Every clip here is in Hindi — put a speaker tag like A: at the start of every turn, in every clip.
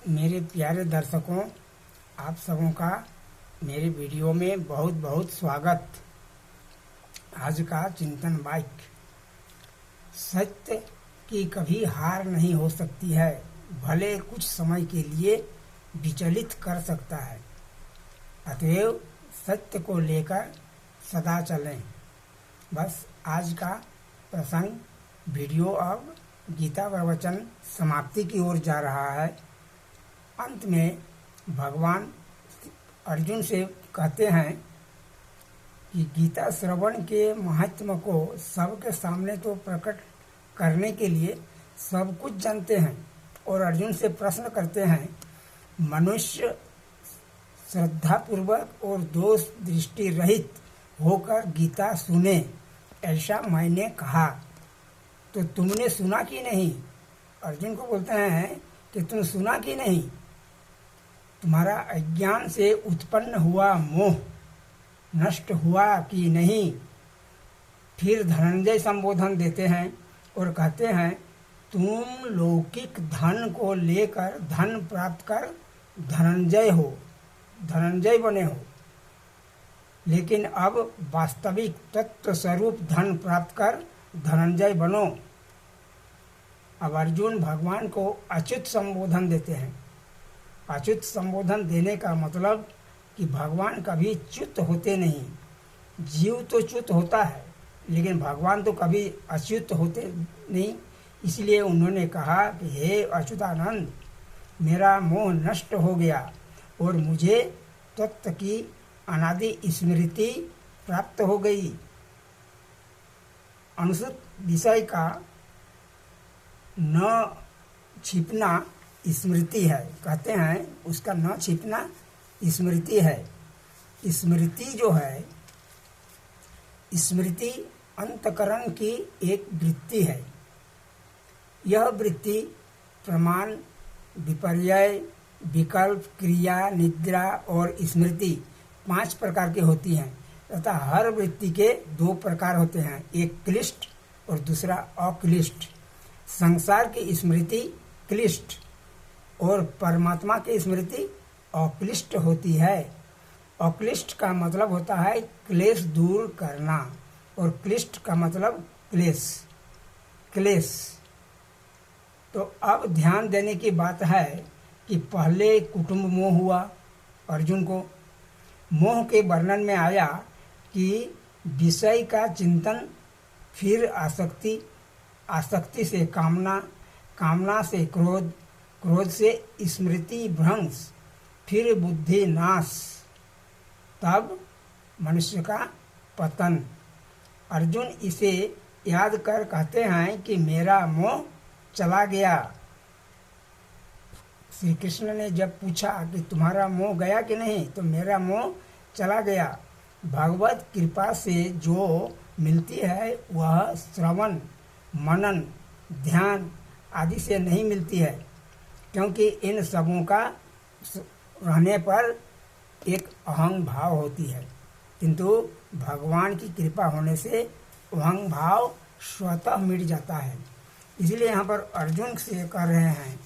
A: मेरे प्यारे दर्शकों, आप सबों का मेरे वीडियो में बहुत बहुत स्वागत। आज का चिंतन वाक्य, सत्य की कभी हार नहीं हो सकती है, भले कुछ समय के लिए विचलित कर सकता है। अतएव सत्य को लेकर सदा चलें। बस आज का प्रसंग वीडियो अब गीता प्रवचन समाप्ति की ओर जा रहा है। अंत में भगवान अर्जुन से कहते हैं कि गीता श्रवण के महत्व को सबके सामने तो प्रकट करने के लिए सब कुछ जानते हैं, और अर्जुन से प्रश्न करते हैं, मनुष्य श्रद्धापूर्वक और दोष दृष्टि रहित होकर गीता सुने, ऐसा मैंने कहा, तो तुमने सुना कि नहीं? अर्जुन को बोलते हैं कि तुम सुना कि नहीं? तुम्हारा अज्ञान से उत्पन्न हुआ मोह नष्ट हुआ कि नहीं? फिर धनंजय संबोधन देते हैं और कहते हैं, तुम लौकिक धन को लेकर धन प्राप्त कर धनंजय बने हो, लेकिन अब वास्तविक तत्व स्वरूप धन प्राप्त कर धनंजय बनो। अब अर्जुन भगवान को अच्युत संबोधन देते हैं। अच्युत संबोधन देने का मतलब कि भगवान कभी च्युत होते नहीं। जीव तो च्युत होता है, लेकिन भगवान तो कभी अच्युत होते नहीं। इसलिए उन्होंने कहा कि हे अच्युतानंद, मेरा मोह नष्ट हो गया और मुझे तत्व की अनादि स्मृति प्राप्त हो गई। अनुसूत विषय का न छिपना स्मृति है, कहते हैं उसका न छिपना स्मृति है। स्मृति जो है, स्मृति अंतकरण की एक वृत्ति है। यह वृत्ति प्रमाण, विपर्यय, विकल्प, क्रिया, निद्रा और स्मृति 5 प्रकार की होती हैं तथा हर वृत्ति के 2 प्रकार होते हैं, एक क्लिष्ट और दूसरा अक्लिष्ट। संसार की स्मृति क्लिष्ट और परमात्मा की स्मृति अक्लिष्ट होती है। अक्लिष्ट का मतलब होता है क्लेश दूर करना, और क्लिष्ट का मतलब क्लेश। तो अब ध्यान देने की बात है कि पहले कुटुंब मोह हुआ अर्जुन को। मोह के वर्णन में आया कि विषय का चिंतन, फिर आसक्ति, आसक्ति से कामना, कामना से क्रोध, क्रोध से स्मृति भ्रंश, फिर बुद्धि नाश, तब मनुष्य का पतन। अर्जुन इसे याद कर कहते हैं कि मेरा मोह चला गया। श्री कृष्ण ने जब पूछा कि तुम्हारा मोह गया कि नहीं, तो मेरा मोह चला गया। भगवत कृपा से जो मिलती है वह श्रवण, मनन, ध्यान आदि से नहीं मिलती है, क्योंकि इन सबों का रहने पर एक अहंग भाव होती है, किंतु भगवान की कृपा होने से अहंग भाव स्वतः मिट जाता है। इसलिए यहाँ पर अर्जुन से कर रहे हैं,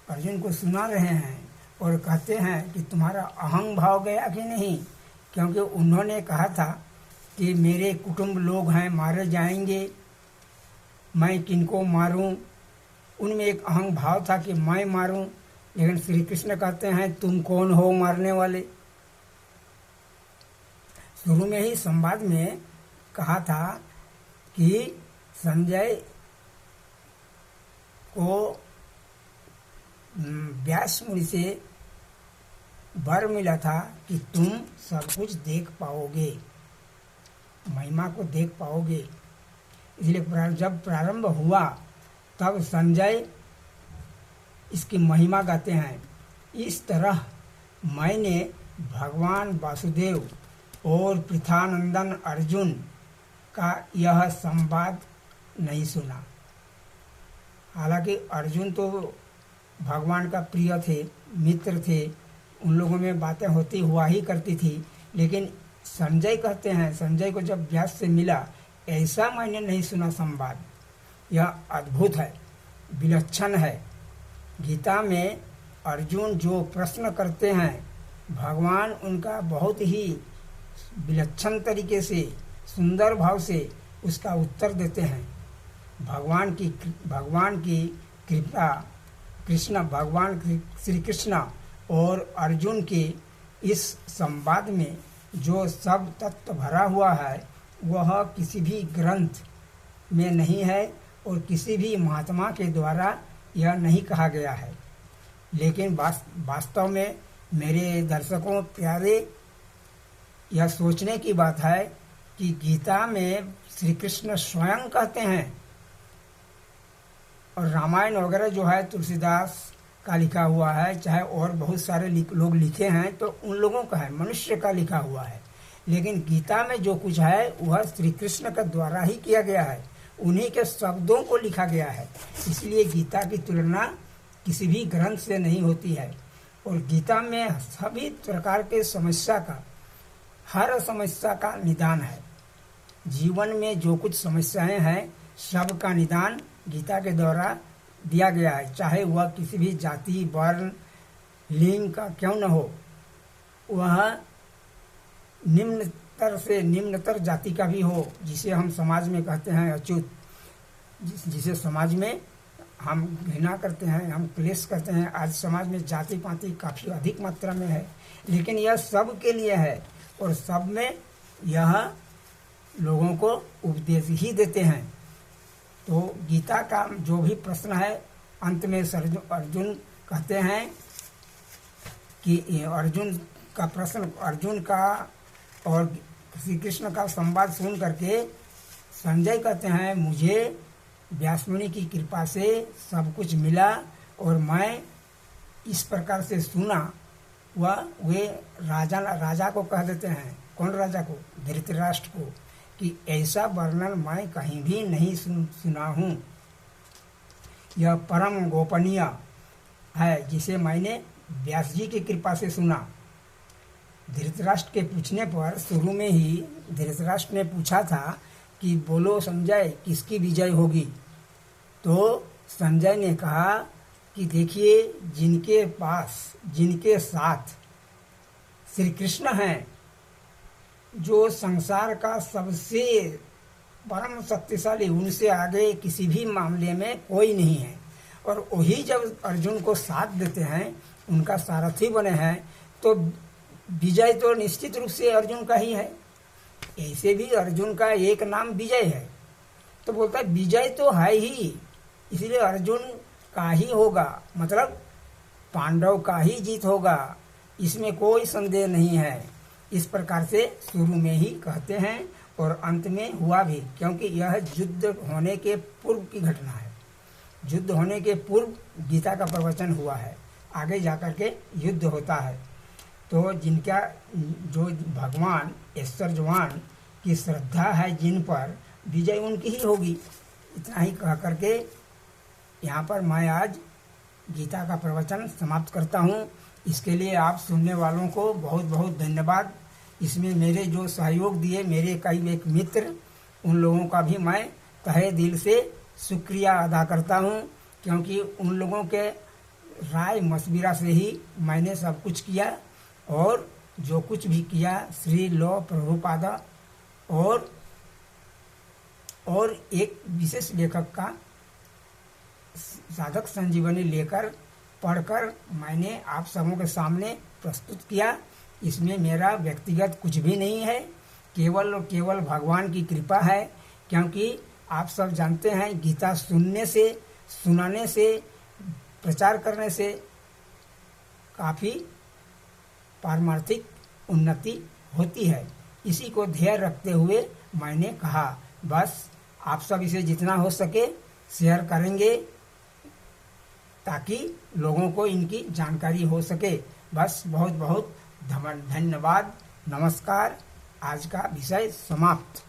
A: अर्जुन को सुना रहे हैं और कहते हैं कि तुम्हारा अहंग भाव गया कि नहीं, क्योंकि उन्होंने कहा था कि मेरे कुटुंब लोग हैं, मारे जाएंगे, मैं किनको मारूं। उनमें एक अहंग भाव था कि मैं मारूं, लेकिन श्री कृष्ण कहते हैं तुम कौन हो मारने वाले। शुरू में ही संवाद में कहा था कि संजय को व्यास मुनि से वर मिला था कि तुम सब कुछ देख पाओगे, महिमा को देख पाओगे। इसलिए जब प्रारंभ हुआ तब संजय इसकी महिमा गाते हैं। इस तरह मैंने भगवान वासुदेव और पृथानंदन अर्जुन का यह संवाद नहीं सुना। हालांकि अर्जुन तो भगवान का प्रिय थे, मित्र थे, उन लोगों में बातें होती हुआ ही करती थी, लेकिन संजय कहते हैं, संजय को जब व्यास से मिला, ऐसा मैंने नहीं सुना संवाद। यह अद्भुत है, विलक्षण है। गीता में अर्जुन जो प्रश्न करते हैं, भगवान उनका बहुत ही विलक्षण तरीके से, सुंदर भाव से उसका उत्तर देते हैं। भगवान की कृपा, भगवान श्री कृष्ण और अर्जुन के इस संवाद में जो सब तत्व भरा हुआ है वह किसी भी ग्रंथ में नहीं है और किसी भी महात्मा के द्वारा यह नहीं कहा गया है। लेकिन वास्तव में मेरे दर्शकों प्यारे, यह सोचने की बात है कि गीता में श्री कृष्ण स्वयं कहते हैं, और रामायण वगैरह जो है तुलसीदास का लिखा हुआ है, चाहे और बहुत सारे लोग लिखे हैं तो उन लोगों का है, मनुष्य का लिखा हुआ है। लेकिन गीता में जो कुछ है वह श्री कृष्ण के द्वारा ही किया गया है, उन्हीं के शब्दों को लिखा गया है। इसलिए गीता की तुलना किसी भी ग्रंथ से नहीं होती है। और गीता में सभी प्रकार के समस्या का, हर समस्या का निदान है। जीवन में जो कुछ समस्याएं हैं सब का निदान गीता के द्वारा दिया गया है, चाहे वह किसी भी जाति, वर्ण, लिंग का क्यों न हो। वह निम्नतर से निम्नतर जाति का भी हो, जिसे हम समाज में कहते हैं अछूत, जिसे समाज में हम घृणा करते हैं, हम क्लेश करते हैं। आज समाज में जाति पाति काफ़ी अधिक मात्रा में है, लेकिन यह सब के लिए है और सब में यह लोगों को उपदेश ही देते हैं। तो गीता का जो भी प्रश्न है, अंत में अर्जुन कहते हैं कि अर्जुन का प्रश्न, अर्जुन का और श्री कृष्ण का संवाद सुन करके संजय कहते हैं, मुझे व्यास मुनि की कृपा से सब कुछ मिला और मैं इस प्रकार से सुना। वे राजा को कह देते हैं, कौन राजा को? धृतराष्ट्र को, कि ऐसा वर्णन मैं कहीं भी नहीं सुना हूँ। यह परम गोपनीय है, जिसे मैंने व्यास जी की कृपा से सुना। धृतराष्ट्र के पूछने पर शुरू में ही धृतराष्ट्र ने पूछा था कि बोलो संजय, किसकी विजय होगी? तो संजय ने कहा कि देखिए, जिनके साथ श्री कृष्ण हैं, जो संसार का सबसे परम शक्तिशाली, उनसे आगे किसी भी मामले में कोई नहीं है। और वही जब अर्जुन को साथ देते हैं, उनका सारथी बने हैं, तो विजय तो निश्चित रूप से अर्जुन का ही है। ऐसे भी अर्जुन का एक नाम विजय है, तो बोलता है विजय तो है ही, इसलिए अर्जुन का ही होगा, मतलब पांडव का ही जीत होगा, इसमें कोई संदेह नहीं है। इस प्रकार से शुरू में ही कहते हैं और अंत में हुआ भी, क्योंकि यह युद्ध होने के पूर्व की घटना है। युद्ध होने के पूर्व गीता का प्रवचन हुआ है, आगे जाकर के युद्ध होता है। तो जिनका जो भगवान ऐश्वर्यवान की श्रद्धा है, जिन पर विजय उनकी ही होगी। इतना ही कह करके यहाँ पर मैं आज गीता का प्रवचन समाप्त करता हूँ। इसके लिए आप सुनने वालों को बहुत बहुत धन्यवाद। इसमें मेरे जो सहयोग दिए मेरे कई एक मित्र, उन लोगों का भी मैं तहे दिल से शुक्रिया अदा करता हूँ, क्योंकि उन लोगों के राय मशविरा से ही मैंने सब कुछ किया। और जो कुछ भी किया श्री लौ प्रभुपादा और एक विशेष लेखक का साधक संजीवनी लेकर पढ़कर मैंने आप सबों के सामने प्रस्तुत किया। इसमें मेरा व्यक्तिगत कुछ भी नहीं है, केवल और केवल भगवान की कृपा है। क्योंकि आप सब जानते हैं, गीता सुनने से, सुनाने से, प्रचार करने से काफ़ी पारमार्थिक उन्नति होती है। इसी को ध्येय रखते हुए मैंने कहा, बस आप सब इसे जितना हो सके शेयर करेंगे, ताकि लोगों को इनकी जानकारी हो सके। बस बहुत बहुत धन्यवाद। नमस्कार। आज का विषय समाप्त।